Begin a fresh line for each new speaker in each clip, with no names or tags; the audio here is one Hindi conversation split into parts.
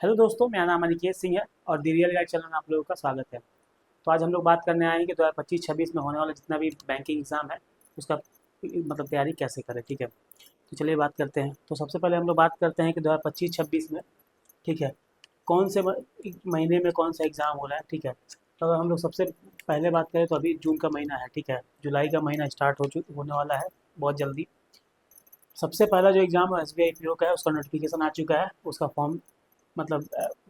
हेलो दोस्तों, मेरा नाम अनिकेत सिंह है और दी रियल गाइड चैनल में आप लोगों का स्वागत है। तो आज हम लोग बात करने आए हैं कि 2025-26 में होने वाला जितना भी बैंकिंग एग्ज़ाम है उसका मतलब तैयारी कैसे करें। ठीक है, तो चलिए बात करते हैं। तो सबसे पहले हम लोग बात करते हैं कि 2025-26 में, ठीक है, कौन से महीने में कौन सा एग्ज़ाम हो रहा है। ठीक है, तो अगर हम लोग सबसे पहले बात करें तो अभी जून का महीना है। ठीक है, जुलाई का महीना स्टार्ट होने वाला है बहुत जल्दी। सबसे पहला जो एग्ज़ाम है SBI PO का है, उसका नोटिफिकेशन आ चुका है। उसका फॉर्म मतलब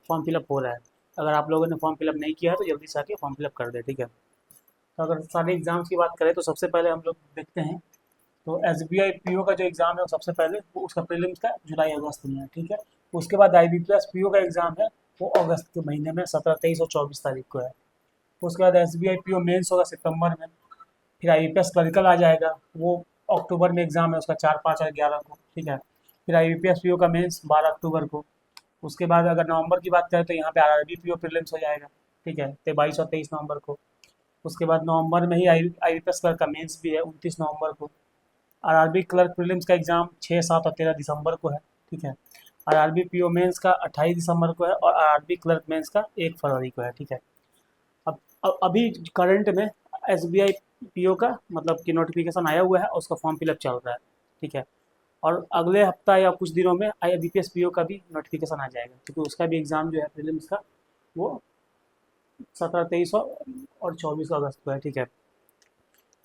फॉर्म फिलअप हो रहा है। अगर आप लोगों ने फॉर्म फिलअप नहीं किया है तो जल्दी से आके फॉर्म फिलअप कर दे। ठीक है, तो अगर सारे एग्ज़ाम्स की बात करें तो सबसे पहले हम लोग देखते हैं। तो SBI PO का जो एग्ज़ाम है वो सबसे पहले वो उसका प्रीलिम्स का जुलाई अगस्त में है। ठीक है, उसके बाद IBPS PO का एग्ज़ाम है वो अगस्त के महीने में 17, 23 और 24 तारीख को है। उसके बाद SBI PO मेंस होगा सितंबर में। फिर IBPS क्लरिकल आ जाएगा, वो अक्टूबर में एग्ज़ाम है उसका 4, 5 और 11 को। ठीक है, फिर IBPS PO का मेंस 12 अक्टूबर को। उसके बाद अगर नवंबर की बात करें तो यहाँ पे RRB PO प्रीलिम्स हो जाएगा। ठीक है, 22 और 23 नवंबर को। उसके बाद नवंबर में ही IBPS क्लर्क का मेंस भी है 29 नवंबर को। RRB क्लर्क प्रीलिम्स का एग्ज़ाम 6, 7 और 13 दिसंबर को है। ठीक है, RRB PO मेंस का 28 दिसंबर को है और RRB क्लर्क मेंस का 1 फरवरी को है। ठीक है, अभी करंट में SBI PO का मतलब कि नोटिफिकेशन आया हुआ है और उसका फॉर्म फिलअप चल रहा है। ठीक है, और अगले हफ्ता या कुछ दिनों में IBPS PO का भी नोटिफिकेशन आ जाएगा, क्योंकि उसका भी एग्ज़ाम जो है प्रीलिम्स का वो 17, 23 और 24 अगस्त को है। ठीक है,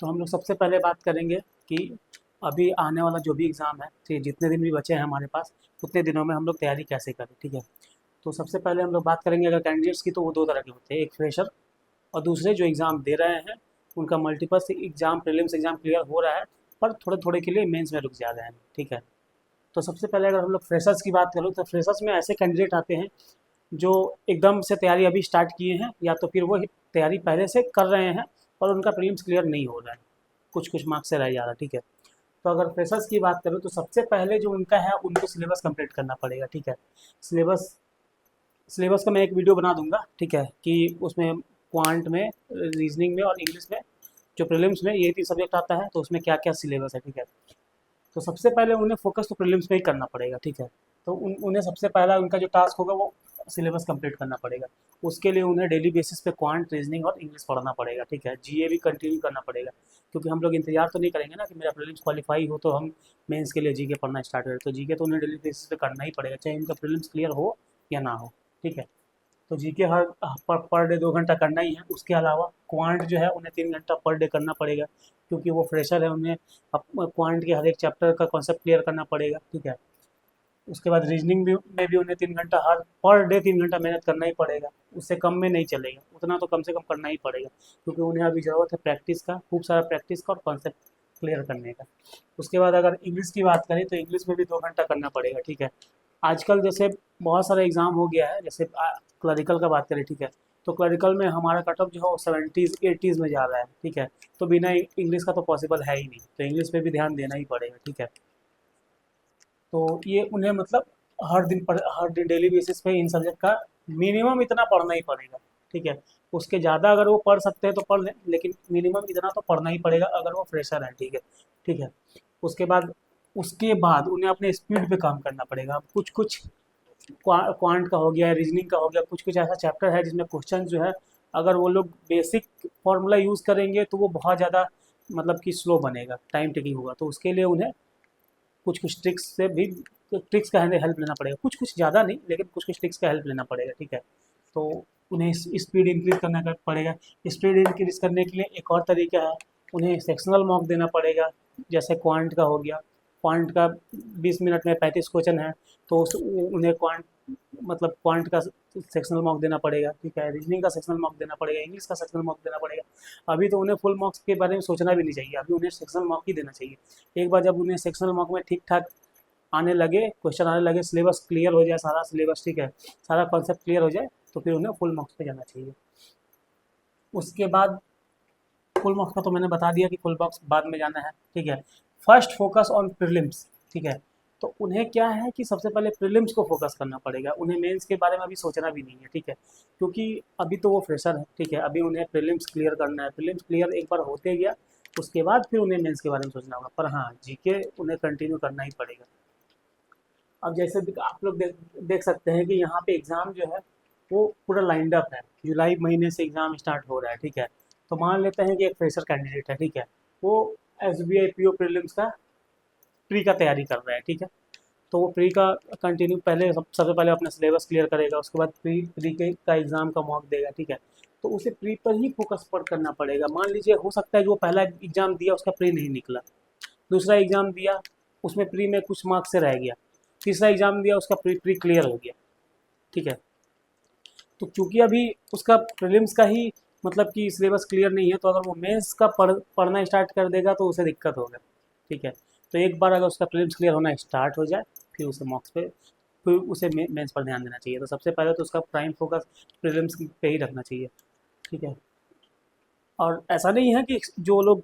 तो हम लोग सबसे पहले बात करेंगे कि अभी आने वाला जो भी एग्ज़ाम है, ठीक है, जितने दिन भी बचे हैं हमारे पास उतने दिनों में हम लोग तैयारी कैसे करें। ठीक है, तो सबसे पहले हम लोग बात करेंगे अगर कैंडिडेट्स की, तो वो दो तरह के होते हैं, एक फ्रेशर और दूसरे जो एग्ज़ाम दे रहे हैं उनका multiple exam prelims exam clear हो रहा है पर थोड़े थोड़े के लिए मेंस में रुक जा रहे हैं। ठीक है, तो सबसे पहले अगर हम लोग फ्रेशर्स की बात करें तो फ्रेशर्स में ऐसे कैंडिडेट आते हैं जो एकदम से तैयारी अभी स्टार्ट किए हैं या तो फिर वो तैयारी पहले से कर रहे हैं और उनका प्रीलिम्स क्लियर नहीं हो रहा है, कुछ कुछ मार्क्स से रह जा रहा है। ठीक है, तो अगर फ्रेशर्स की बात करूँ तो सबसे पहले जो उनका है उनको सिलेबस कंप्लीट करना पड़ेगा। ठीक है, सिलेबस सिलेबस का मैं एक वीडियो बना दूंगा। ठीक है, कि उसमें क्वांट में, रीजनिंग में और इंग्लिश में जो प्रीलिम्स में ये 3 सब्जेक्ट आता है तो उसमें क्या क्या सिलेबस है। ठीक है, तो सबसे पहले उन्हें फोकस तो प्रीलिम्स में ही करना पड़ेगा। ठीक है, तो उन्हें सबसे पहला उनका जो टास्क होगा वो सिलेबस कंप्लीट करना पड़ेगा। उसके लिए उन्हें डेली बेसिस पे क्वांट, रीजनिंग और इंग्लिश पढ़ना पड़ेगा। ठीक है, जीए भी कंटिन्यू करना पड़ेगा, क्योंकि हम लोग इंतजार तो नहीं करेंगे ना कि मेरा प्रीलिम्स क्वालिफाई हो तो हम मेंस के लिए जीके पढ़ना स्टार्ट करें। तो जीके तो उन्हें डेली बेसिस पे करना ही पड़ेगा, चाहे उनका प्रीलिम्स क्लियर हो या ना हो। ठीक है, तो जीके हर पर डे 2 घंटा करना ही है। उसके अलावा क्वांट जो है उन्हें 3 घंटा पर डे करना पड़ेगा, क्योंकि वो फ्रेशर है, उन्हें क्वांट के हर एक चैप्टर का कॉन्सेप्ट क्लियर करना पड़ेगा। ठीक है, उसके बाद रीजनिंग भी में भी उन्हें 3 घंटा हर पर डे 3 घंटा मेहनत करना ही पड़ेगा। उससे कम में नहीं चलेगा, उतना तो कम से कम करना ही पड़ेगा, क्योंकि उन्हें अभी ज़रूरत है प्रैक्टिस का, खूब सारा प्रैक्टिस का और कॉन्सेप्ट क्लियर करने का। उसके बाद अगर इंग्लिश की बात करें तो इंग्लिश में भी 2 घंटा करना पड़ेगा। ठीक है, आजकल जैसे बहुत सारा एग्ज़ाम हो गया है, जैसे क्लरिकल का बात करें। ठीक है, तो क्लरिकल में हमारा कट ऑफ जो है वो 70s 80s में जा रहा है। ठीक है, तो बिना इंग्लिश का तो पॉसिबल है ही नहीं, तो इंग्लिश पे भी ध्यान देना ही पड़ेगा। ठीक है, तो ये उन्हें मतलब हर दिन डेली बेसिस पे इन सब्जेक्ट का मिनिमम इतना पढ़ना ही पड़ेगा। ठीक है, उसके ज़्यादा अगर वो पढ़ सकते हैं तो पढ़ लें, लेकिन मिनिमम इतना तो पढ़ना ही पड़ेगा अगर वो फ्रेशर है। ठीक है, ठीक है, उसके बाद उन्हें अपने स्पीड पे काम करना पड़ेगा। कुछ कुछ क्वांट का हो गया, रीजनिंग का हो गया, कुछ कुछ ऐसा चैप्टर है जिसमें क्वेश्चन जो है अगर वो लोग बेसिक फॉर्मूला यूज़ करेंगे तो वो बहुत ज़्यादा मतलब कि स्लो बनेगा, टाइम टेकिंग होगा। तो उसके लिए उन्हें कुछ कुछ ट्रिक्स से भी ट्रिक्स का हेल्प लेना पड़ेगा, कुछ कुछ ज़्यादा नहीं लेकिन कुछ कुछ ट्रिक्स का हेल्प लेना पड़ेगा। ठीक है, तो उन्हें स्पीड इंक्रीज करना पड़ेगा। स्पीड इंक्रीज करने के लिए एक और तरीका है, उन्हें सेक्शनल मॉक देना पड़ेगा। जैसे क्वांट का हो गया, क्वांट का 20 मिनट में 35 क्वेश्चन है, तो उन्हें क्वांट का सेक्शनल मॉक देना पड़ेगा। ठीक है, रीजनिंग का सेक्शनल मॉक देना पड़ेगा, इंग्लिश का सेक्शनल मॉक देना पड़ेगा। अभी तो उन्हें फुल मार्क्स के बारे में सोचना भी नहीं चाहिए, अभी उन्हें सेक्शनल मॉक ही देना चाहिए। एक बार जब उन्हें सेक्शनल मॉक में ठीक ठाक आने लगे, क्वेश्चन आने लगे, सिलेबस क्लियर हो जाए, सारा सिलेबस, ठीक है, सारा कॉन्सेप्ट क्लियर हो जाए, तो फिर उन्हें फुल मार्क्स पे जाना चाहिए। उसके बाद फुल मार्क्स का तो मैंने बता दिया कि फुल मार्क्स बाद में जाना है। ठीक है, फर्स्ट फोकस ऑन प्रीलिम्स। ठीक है, तो उन्हें क्या है कि सबसे पहले प्रीलिम्स को फोकस करना पड़ेगा, उन्हें मेंस के बारे में अभी सोचना भी नहीं है। ठीक है, क्योंकि अभी तो वो फ्रेशर है। ठीक है, अभी उन्हें प्रीलिम्स क्लियर करना है, प्रीलिम्स क्लियर एक बार होते गया उसके बाद फिर उन्हें मेंस के बारे में सोचना होगा। पर हाँ, जीके उन्हें कंटिन्यू करना ही पड़ेगा। अब जैसे आप लोग देख सकते हैं कि यहाँ पे एग्ज़ाम जो है वो पूरा लाइंड अप है, जुलाई महीने से एग्ज़ाम स्टार्ट हो रहा है, ठीक है। तो मान लेते हैं कि एक फ्रेशर कैंडिडेट है, ठीक है, वो SBI PO प्रीलिम्स का प्री का तैयारी कर रहा है, ठीक है। तो वो प्री का कंटिन्यू पहले सबसे पहले अपना सिलेबस क्लियर करेगा, उसके बाद प्री प्री के का एग्ज़ाम का मॉक देगा, ठीक है। तो उसे प्री पर ही फोकस पर करना पड़ेगा। मान लीजिए हो सकता है जो पहला एग्ज़ाम दिया उसका प्री नहीं निकला, दूसरा एग्ज़ाम दिया उसमें प्री में कुछ मार्क्स से रह गया, तीसरा एग्ज़ाम दिया उसका प्री प्री क्लियर हो गया, ठीक है। तो चूंकि अभी उसका प्रीलिम्स का ही मतलब कि सिलेबस क्लियर नहीं है, तो अगर वो मेंस का पढ़ना स्टार्ट कर देगा तो उसे दिक्कत होगा, ठीक है। तो एक बार अगर उसका प्रीलिम्स क्लियर होना स्टार्ट हो जाए, फिर उसे मॉक्स पे फिर उसे मेंस पर ध्यान देना चाहिए। तो सबसे पहले तो उसका प्राइम फोकस प्रीलिम्स पे ही रखना चाहिए, ठीक है। और ऐसा नहीं है कि जो लोग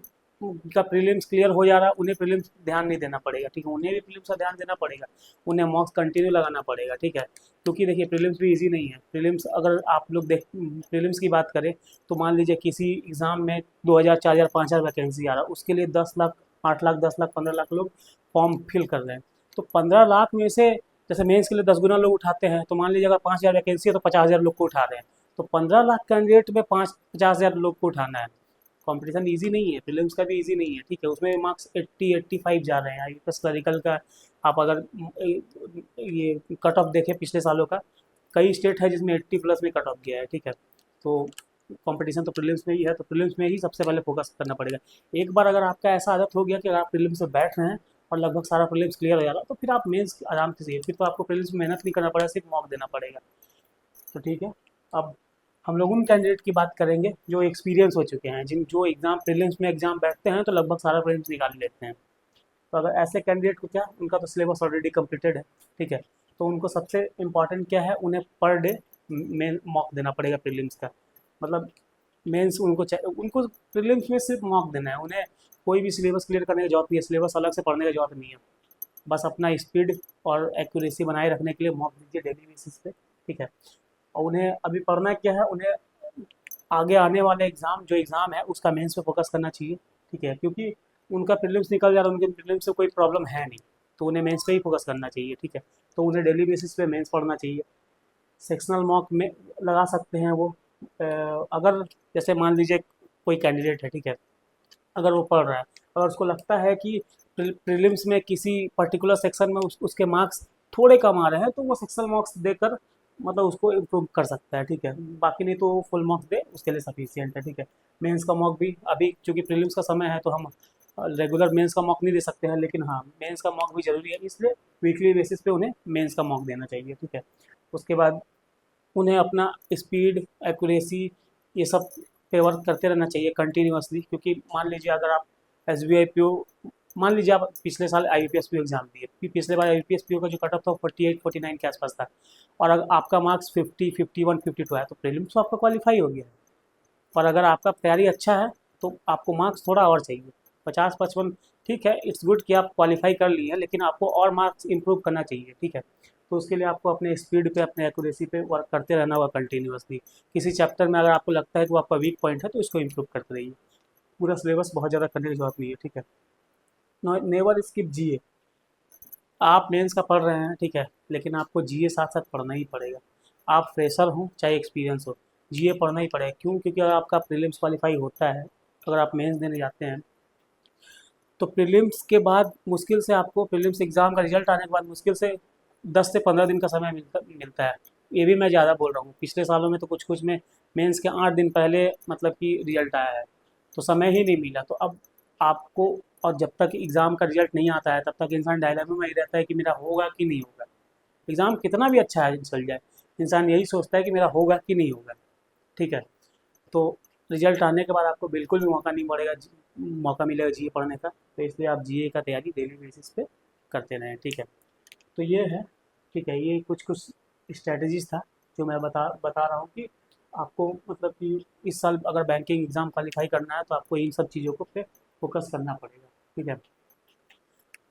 का प्रीलिम्स क्लियर हो जा रहा है उन्हें प्रीलिम्स ध्यान नहीं देना पड़ेगा, ठीक है, उन्हें भी प्रीलिम्स का ध्यान देना पड़ेगा, उन्हें मॉक्स कंटिन्यू लगाना पड़ेगा, ठीक है। क्योंकि देखिए प्रीलिम्स भी इजी नहीं है। प्रीलिम्स अगर आप लोग प्रीलिम्स की बात करें तो मान लीजिए किसी एग्ज़ाम में 2000 4000 5000 वैकेंसी आ रहा है, उसके लिए 10 लाख 8 लाख 10 लाख 15 लाख लोग फॉर्म फिल कर रहे हैं। तो 15 लाख में से जैसे मेंस के लिए 10 गुना लोग उठाते हैं, तो मान लीजिए अगर 5000 वैकेंसी है तो 50,000 लोग को उठा रहे हैं। तो 15 लाख कैंडिडेट में 50,000 लोग को उठाना है। कंपटीशन इजी नहीं है, प्रीलिम्स का भी इजी नहीं है, ठीक है। उसमें मार्क्स 80 85 जा रहे हैं। IBPS क्लरिकल का आप अगर ये कट ऑफ देखें पिछले सालों का, कई स्टेट है जिसमें 80+ में कट ऑफ गया है, ठीक है। तो कंपटीशन तो प्रीलिम्स में ही है, तो प्रीलिम्स में ही सबसे पहले फोकस करना पड़ेगा। एक बार अगर आपका ऐसा आदत हो गया कि अगर आप प्रीलिम्स में बैठ रहे हैं और लगभग सारा प्रीलिम्स क्लियर हो जा रहा है, तो फिर आप मेंस आराम से चाहिए, फिर तो आपको प्रीलिम्स में मेहनत नहीं करना पड़ेगा, सिर्फ मॉक देना पड़ेगा। तो ठीक है। अब हम लोग उन कैंडिडेट की बात करेंगे जो एक्सपीरियंस हो चुके हैं, जिन जो एग्ज़ाम प्रीलिम्स में एग्ज़ाम बैठते हैं तो लगभग सारा प्रीलिम्स निकाल लेते हैं। तो अगर ऐसे कैंडिडेट को क्या, उनका तो सिलेबस ऑलरेडी कंप्लीटेड है, ठीक है। तो उनको सबसे इम्पॉर्टेंट क्या है, उन्हें पर डे मेन मॉक देना पड़ेगा प्रीलिम्स का। मतलब मेंस उनको प्रीलिम्स में सिर्फ मॉक देना है, उन्हें कोई भी सिलेबस क्लियर करने की जरूरत नहीं है, सिलेबस अलग से पढ़ने की जरूरत नहीं है। बस अपना स्पीड और एक्यूरेसी बनाए रखने के लिए मॉक दीजिए डेली बेसिस पे, ठीक है। और उन्हें अभी पढ़ना क्या है, उन्हें आगे आने वाले एग्ज़ाम जो एग्ज़ाम है उसका मेंस पे फोकस करना चाहिए, ठीक है। क्योंकि उनका प्रीलिम्स निकल जा रहा है, उनके प्रीलिम्स से कोई प्रॉब्लम है नहीं, तो उन्हें मेंस पे ही फोकस करना चाहिए, ठीक है। तो उन्हें डेली बेसिस पे मेंस पढ़ना चाहिए। सेक्शनल मॉक में लगा सकते हैं वो, अगर जैसे मान लीजिए कोई कैंडिडेट है, ठीक है, अगर वो पढ़ रहा है, अगर उसको लगता है कि प्रीलिम्स में किसी पर्टिकुलर सेक्शन में उसके मार्क्स थोड़े कम आ रहे हैं, तो वो सेक्शनल मार्क्स देकर मतलब उसको इम्प्रूव कर सकता है, ठीक है। बाकी नहीं तो फुल मार्क्स दे उसके लिए सफिशियंट है, ठीक है। मेंस का मॉक भी अभी चूंकि प्रीलिम्स का समय है तो हम रेगुलर मेंस का मॉक नहीं दे सकते हैं, लेकिन हाँ मेंस का मॉक भी जरूरी है, इसलिए वीकली बेसिस पे उन्हें मेंस का मॉक देना चाहिए, ठीक है। उसके बाद उन्हें अपना स्पीड एक्यूरेसी ये सब पे वर्क करते रहना चाहिए कंटिन्यूअसली। क्योंकि मान लीजिए अगर आप SBI PO, मान लीजिए आप पिछले साल IBPS PO एग्जाम दिए, पिछले बार IBPS PO का जो कट ऑफ था 48 49 के आसपास था, और अगर आपका मार्क्स 50 51 52 है तो प्रीलिम्स तो आपका क्वालिफाई हो गया है। पर अगर आपका तैयारी अच्छा है तो आपको मार्क्स थोड़ा और चाहिए, 50 55, ठीक है, इट्स गुड कि आप क्वालिफाई कर लिए हैं, लेकिन आपको और मार्क्स इंप्रूव करना चाहिए, ठीक है। तो उसके लिए आपको अपने स्पीड पे अपने एक्यूरेसी पे वर्क करते रहना होगा कंटिन्यूअसली। किसी चैप्टर में अगर आपको लगता है कि वो आपका वीक पॉइंट है तो इसको इंप्रूव करते रहिए। पूरा सिलेबस बहुत ज़्यादा करने की जरूरत नहीं है, ठीक है। Never skip GA। आप मेंस का पढ़ रहे हैं, ठीक है, लेकिन आपको GA साथ साथ पढ़ना ही पड़ेगा। आप फ्रेशर हो चाहे एक्सपीरियंस हो, GA पढ़ना ही पड़ेगा। क्यों? क्योंकि अगर आपका प्रीलिम्स क्वालिफाई होता है, अगर आप मेंस देने जाते हैं, तो प्रीलिम्स के बाद मुश्किल से आपको प्रीलिम्स एग्ज़ाम का रिजल्ट आने के बाद मुश्किल से 10 से 15 दिन का समय मिलता है। ये भी मैं ज़्यादा बोल रहा हूँ, पिछले सालों में तो कुछ कुछ में मेंस के 8 दिन पहले मतलब कि रिजल्ट आया है, तो समय ही नहीं मिला। तो अब आपको, और जब तक एग्ज़ाम का रिजल्ट नहीं आता है तब तक इंसान डायलेमा में ही रहता है कि मेरा होगा कि नहीं होगा। एग्ज़ाम कितना भी अच्छा है चल जाए, इंसान यही सोचता है कि मेरा होगा कि नहीं होगा, ठीक है। तो रिजल्ट आने के बाद आपको बिल्कुल भी मौका मिलेगा GA पढ़ने का, तो इसलिए आप GA का तैयारी डेली बेसिस पे करते रहें, ठीक है। तो ये है, ठीक है, ये कुछ कुछ स्ट्रैटेजीज था जो मैं बता रहा हूँ कि आपको मतलब कि इस साल अगर बैंकिंग एग्ज़ाम क्वालिफाई करना है तो आपको इन सब चीज़ों को पे फोकस करना पड़ेगा, ठीक है।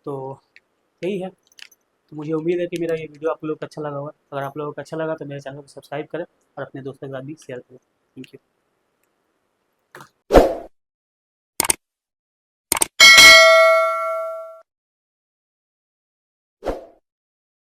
तो यही है। तो मुझे उम्मीद है कि मेरा ये वीडियो आप लोग को अच्छा लगा होगा। अगर आप लोगों को अच्छा लगा तो मेरे चैनल को सब्सक्राइब करें और अपने दोस्तों के साथ भी शेयर करें। Thank you.